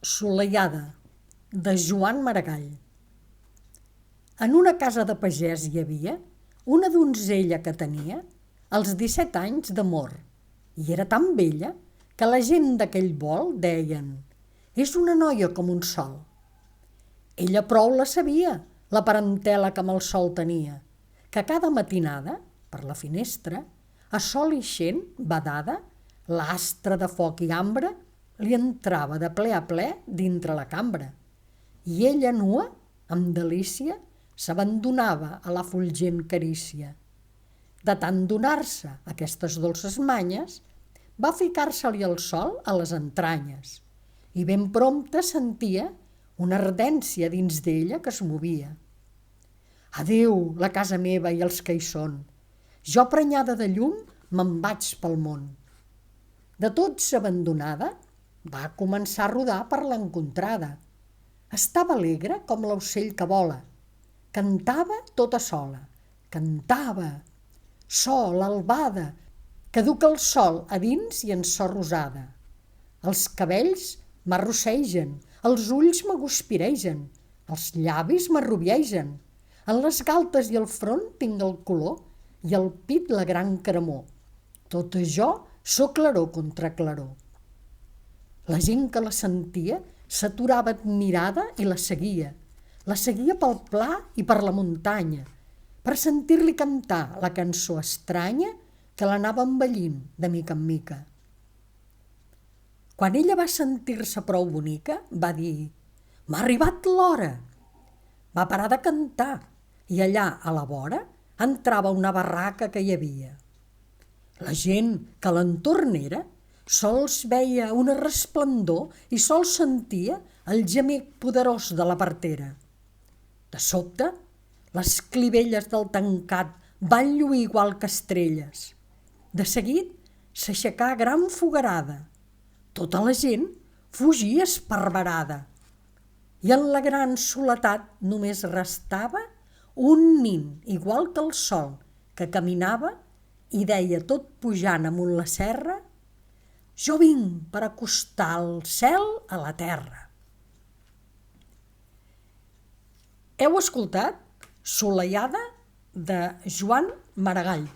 Assolellada, de Joan Maragall. En una casa de pagès hi havia una donzella que tenia els 17 anys d'amor i era tan bella que la gent d'aquell vol deien: «És una noia com un sol». Ella prou la sabia, la parentela que amb el sol tenia, que cada matinada, per la finestra, a sol ixent, badada, l'astre de foc i ambre li entrava de ple a ple dintre la cambra. I ella, nua, amb delícia, s'abandonava a la fulgent carícia. De tant donar-se aquestes dolces manyes, va ficar-se-li el sol a les entranyes i ben prompte sentia una ardència dins d'ella que es movia. «Adéu, la casa meva i els que hi són. Jo, prenyada de llum, me'n vaig pel món». De tots abandonada, va començar a rodar per l'encontrada. Estava alegre com l'ocell que vola. Cantava tota sola. Cantava. Sol, albada, que duc el sol a dins i en so rosada. Els cabells m'arrossegen, els ulls m'aguspiregen, els llavis m'arrubiegen. En les galtes i el front tinc el color i al pit la gran cremor. Tot jo sóc claror contra claror. La gent que la sentia s'aturava admirada i la seguia. La seguia pel pla i per la muntanya, per sentir-li cantar la cançó estranya que l'anava envellint de mica en mica. Quan ella va sentir-se prou bonica, va dir: «M'ha arribat l'hora». Va parar de cantar i allà a la vora entrava una barraca que hi havia. La gent que a l'entorn era sols veia una resplendor i sols sentia el gemec poderós de la partera. De sobte, les clivelles del tancat van lluir igual que estrelles. De seguit s'aixecà gran foguerada. Tota la gent fugia esparverada. I en la gran soledat només restava un nin igual que el sol que caminava i deia tot pujant amunt la serra: «Jo vinc per acostar el cel a la terra». Heu escoltat Assolellada de Joan Maragall.